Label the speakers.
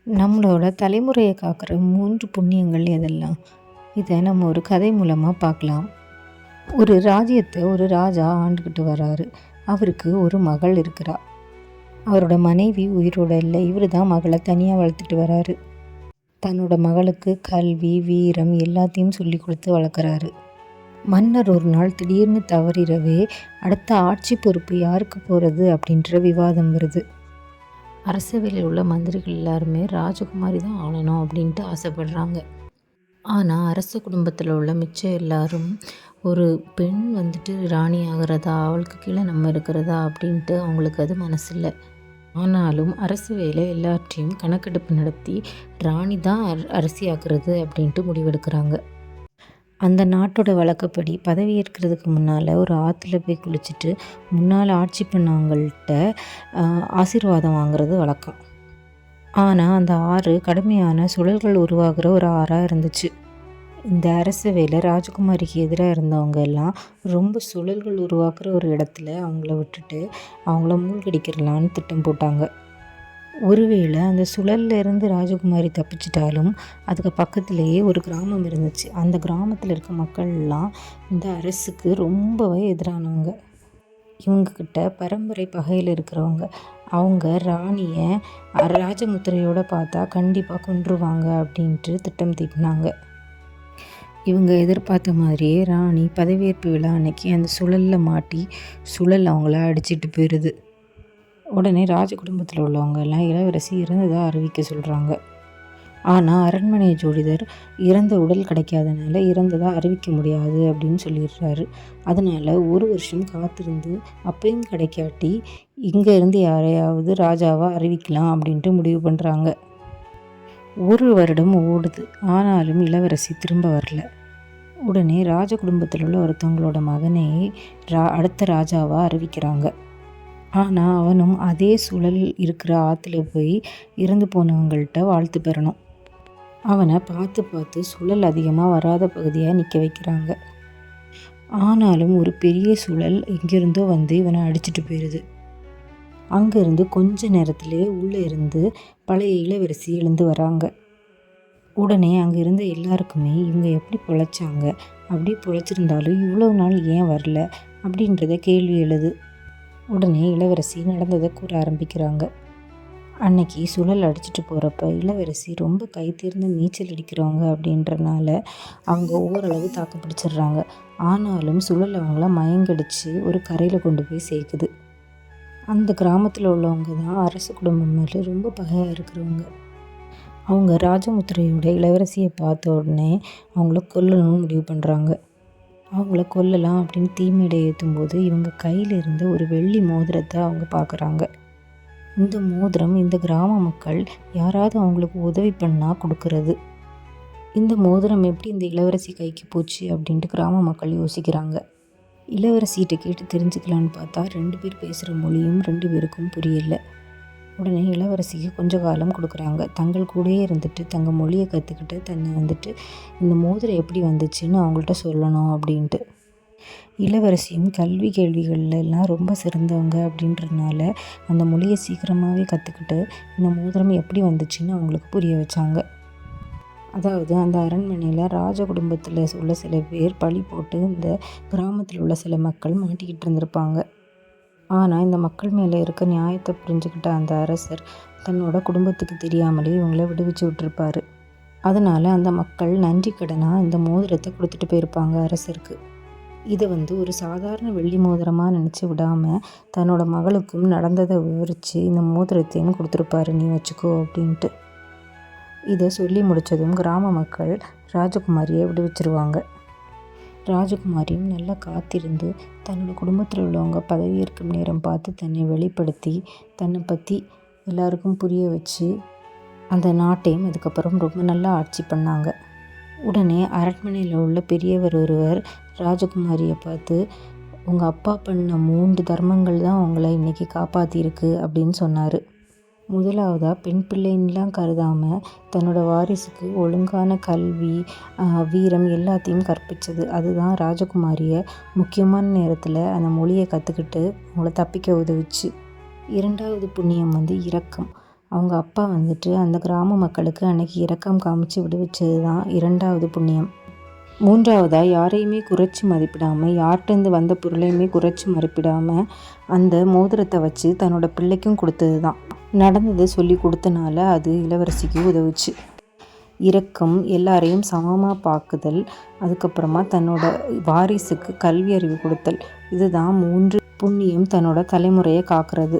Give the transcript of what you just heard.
Speaker 1: நம்மளோட தலைமுறையை காக்கிற 3 புண்ணியங்கள் எதெல்லாம்? இதை நம்ம ஒரு கதை மூலமாக பார்க்கலாம். ஒரு ராஜ்யத்தை ஒரு ராஜா ஆண்டுக்கிட்டு வராரு. அவருக்கு ஒரு மகள் இருக்கிறா. அவரோட மனைவி உயிரோட இல்லை. இவர் தான் மகளை தனியாக வளர்த்துட்டு வராரு. தன்னோட மகளுக்கு கல்வி, வீரம் எல்லாத்தையும் சொல்லி கொடுத்து வளர்க்குறாரு. மன்னர் ஒரு நாள் திடீர்னு தவறிடவே அடுத்த ஆட்சி பொறுப்பு யாருக்கு போகிறது அப்படின்ற விவாதம் வருது. அரசவையில் உள்ள மந்திரிகள் எல்லாருமே ராஜகுமாரி தான் ஆளணும் அப்படின்ட்டு ஆசைப்படுறாங்க. ஆனால் அரச குடும்பத்தில் உள்ள மிச்சம் எல்லாரும் ஒரு பெண் ராணி ஆகிறதா, அவளுக்கு கீழே நம்ம இருக்கிறதா அப்படின்ட்டு அவங்களுக்கு அது மனசில்லை. ஆனாலும் அரசவையில் எல்லாற்றையும் கணக்கெடுப்பு நடத்தி ராணி தான் அரசியாக்குறது அப்படின்ட்டு முடிவெடுக்கிறாங்க. அந்த நாட்டோட வழக்கப்படி பதவி ஏற்கிறதுக்கு முன்னால் ஒரு ஆற்றுல போய் குளிச்சுட்டு முன்னால் ஆட்சி பண்ணவங்கள்ட்ட ஆசீர்வாதம் வாங்குறது வழக்கம். ஆனால் அந்த ஆறு கடுமையான சுழல்கள் உருவாகிற ஒரு ஆறாக இருந்துச்சு. இந்த அரசவையில் ராஜகுமாரிக்கு எதிராக இருந்தவங்க எல்லாம் ரொம்ப சுழல்கள் உருவாக்குற ஒரு இடத்துல அவங்கள விட்டுட்டு அவங்கள மூழ்கடிக்கிறலான்னு திட்டம் போட்டாங்க. ஒருவேளை அந்த சுழல்ல இருந்து ராஜகுமாரி தப்பிச்சிட்டாலும் அதுக்கு பக்கத்துலேயே ஒரு கிராமம் இருந்துச்சு. அந்த கிராமத்தில் இருக்க மக்கள்லாம் இந்த அரசுக்கு ரொம்பவே எதிரானவங்க. இவங்கக்கிட்ட பரம்பரை பகையில் இருக்கிறவங்க. அவங்க ராணியை ராஜமுத்திரையோடு பார்த்தா கண்டிப்பாக கொன்றுவாங்க அப்படின்ட்டு திட்டம் தீட்டினாங்க. இவங்க எதிர்பார்த்த மாதிரியே ராணி பதவியேற்பு விழா அன்னைக்கு அந்த சுழலில் மாட்டி சுழல் அவங்கள அடிச்சிட்டு போயிடுது. உடனே ராஜ குடும்பத்தில் உள்ளவங்க எல்லாம் இளவரசி இறந்ததாக அறிவிக்க சொல்கிறாங்க. ஆனால் அரண்மனை ஜோதிடர் இறந்த உடல் கிடைக்காதனால இறந்ததாக அறிவிக்க முடியாது அப்படின்னு சொல்லிடுறாரு. அதனால் ஒரு வருஷம் காத்திருந்து அப்பையும் கிடைக்காட்டி இங்கேருந்து யாரையாவது ராஜாவாக அறிவிக்கலாம் அப்படின்ட்டு முடிவு பண்ணுறாங்க. ஒரு வருடம் ஓடுது. ஆனாலும் இளவரசி திரும்ப வரல. உடனே ராஜ குடும்பத்தில் உள்ள ஒருத்தவங்களோட மகனே அடுத்த ராஜாவாக அறிவிக்கிறாங்க. ஆனால் அவனும் அதே சுழல் இருக்கிற ஆற்றுல போய் இறந்து போனவங்கள்ட்ட வாழ்த்து பெறணும். அவனை பார்த்து சுழல் அதிகமாக வராத பகுதியாக நிற்க வைக்கிறாங்க. ஆனாலும் ஒரு பெரிய சுழல் எங்கேருந்தோ வந்து இவனை அடிச்சிட்டு போயிடுது. அங்கேருந்து கொஞ்ச நேரத்திலே உள்ளே இருந்து பழைய இளவரசி எழுந்து வராங்க. உடனே அங்கே இருந்த எல்லாருக்குமே இவங்க எப்படி பொழைச்சாங்க, அப்படி பொழைச்சிருந்தாலும் இவ்வளோ நாள் ஏன் வரல அப்படின்றத கேள்வி எழுது. உடனே இளவரசி நடந்ததை கூற ஆரம்பிக்கிறாங்க. அன்னைக்கு சுழல் அடிச்சிட்டு போகிறப்ப இளவரசி ரொம்ப கை தேர்ந்து நீச்சல் அடிக்கிறவங்க அப்படின்றனால அவங்க ஓரளவு தாக்கு பிடிச்சிடுறாங்க. ஆனாலும் சுழல் அவங்கள மயங்கடிச்சு ஒரு கரையில் கொண்டு போய் சேர்க்குது. அந்த கிராமத்தில் உள்ளவங்க தான் அரச குடும்பம் மேலே ரொம்ப பகையாக இருக்கிறவங்க. அவங்க ராஜமுத்திரையோட இளவரசியை பார்த்த உடனே அவங்கள கொல்லணும்னு முடிவு பண்ணுறாங்க. அவங்கள கொல்லலாம் அப்படின்னு தீமையிட ஏற்றும்போது இவங்க கையில் இருந்த ஒரு வெள்ளி மோதிரத்தை அவங்க பார்க்குறாங்க. இந்த மோதிரம் இந்த கிராம மக்கள் யாராவது அவங்களுக்கு உதவி பண்ணால் கொடுக்கறது. இந்த மோதிரம் எப்படி இந்த இளவரசி கைக்கு போச்சு அப்படின்ட்டு கிராம மக்கள் யோசிக்கிறாங்க. இளவரசிகிட்ட கேட்டு தெரிஞ்சுக்கலான்னு பார்த்தா 2 பேர் பேசுகிற மொழியும் 2 பேருக்கும் புரியலை. உடனே இளவரசிக்கு கொஞ்ச காலம் கொடுக்குறாங்க. தங்கள் கூடயே இருந்துட்டு தங்கள் மொழியை கற்றுக்கிட்டு தன்னை இந்த மோதிரம் எப்படி வந்துச்சுன்னு அவங்கள்ட்ட சொல்லணும் அப்படின்ட்டு. இளவரசியும் கல்வி கேள்விகள்ல எல்லாம் ரொம்ப சிறந்தவங்க அப்படின்றதுனால அந்த மொழியை சீக்கிரமாகவே கற்றுக்கிட்டு இந்த மோதிரம் எப்படி வந்துச்சுன்னு அவங்களுக்கு புரிய வச்சாங்க. அதாவது அந்த அரண்மனையில் ராஜ குடும்பத்தில் உள்ள சில பேர் பழி போட்டு இந்த கிராமத்தில் உள்ள சில மக்கள் மாட்டிக்கிட்டு இருந்திருப்பாங்க. ஆனால் இந்த மக்கள் மேலே இருக்க நியாயத்தை புரிஞ்சுக்கிட்ட அந்த அரசர் தன்னோட குடும்பத்துக்கு தெரியாமலே இவங்கள விடுவிச்சு விட்டுருப்பாரு. அதனால் அந்த மக்கள் நன்றி கடனாக இந்த மோதிரத்தை கொடுத்துட்டு போயிருப்பாங்க அரசருக்கு. இதை ஒரு சாதாரண வெள்ளி மோதிரமாக நினச்சி விடாமல் தன்னோட மகளுக்கும் நடந்ததை விவரித்து இந்த மோதிரத்தையும் கொடுத்துருப்பாரு, நீ வச்சுக்கோ அப்படின்ட்டு. இதை சொல்லி முடித்ததும் கிராம மக்கள் ராஜகுமாரியை விடுவிச்சிருவாங்க. ராஜகுமாரியும் நல்லா காத்திருந்து தன்னோட குடும்பத்தில் உள்ளவங்க பதவியேற்கும் நேரம் பார்த்து தன்னை வெளிப்படுத்தி தன்னை பற்றி எல்லாருக்கும் புரிய வச்சு அந்த நாட்டையும் அதுக்கப்புறம் ரொம்ப நல்லா ஆட்சி பண்ணாங்க. உடனே அரண்மனையில் உள்ள பெரியவர் ஒருவர் ராஜகுமாரியை பார்த்து, உங்கள் அப்பா பண்ண 3 தர்மங்கள் தான் உங்களை இன்றைக்கி காப்பாற்றிருக்கு அப்படின்னு சொன்னார். முதலாவதாக பெண் பிள்ளைன்னெலாம் கருதாமல் தன்னோட வாரிசுக்கு ஒழுங்கான கல்வி, வீரம் எல்லாத்தையும் கற்பித்தது. அதுதான் ராஜகுமாரியை முக்கியமான நேரத்தில் அந்த மொழியை கற்றுக்கிட்டு அவங்கள தப்பிக்க உதவிச்சு. 2வது புண்ணியம் இரக்கம். அவங்க அப்பா வந்துட்டு அந்த கிராம மக்களுக்கு அன்னைக்கு இரக்கம் காமிச்சு விடுவிச்சது தான் 2வது புண்ணியம். 3வதா யாரையுமே குறைச்சி மதிப்பிடாமல், யார்கிட்டேருந்து வந்த பொருளையுமே குறைச்சி மதிப்பிடாமல் அந்த மோதிரத்தை வச்சு தன்னோட பிள்ளைக்கும் கொடுத்தது தான். நடந்ததை சொல்லி கொடுத்தனால அது இளவரசிக்கு உதவுச்சு. இரக்கம், எல்லாரையும் சமமாக பார்க்குதல், அதுக்கப்புறமா தன்னோட வாரிசுக்கு கல்வி அறிவு கொடுத்தல், இதுதான் 3 புண்ணியம் தன்னோட தலைமுறையை காக்கிறது.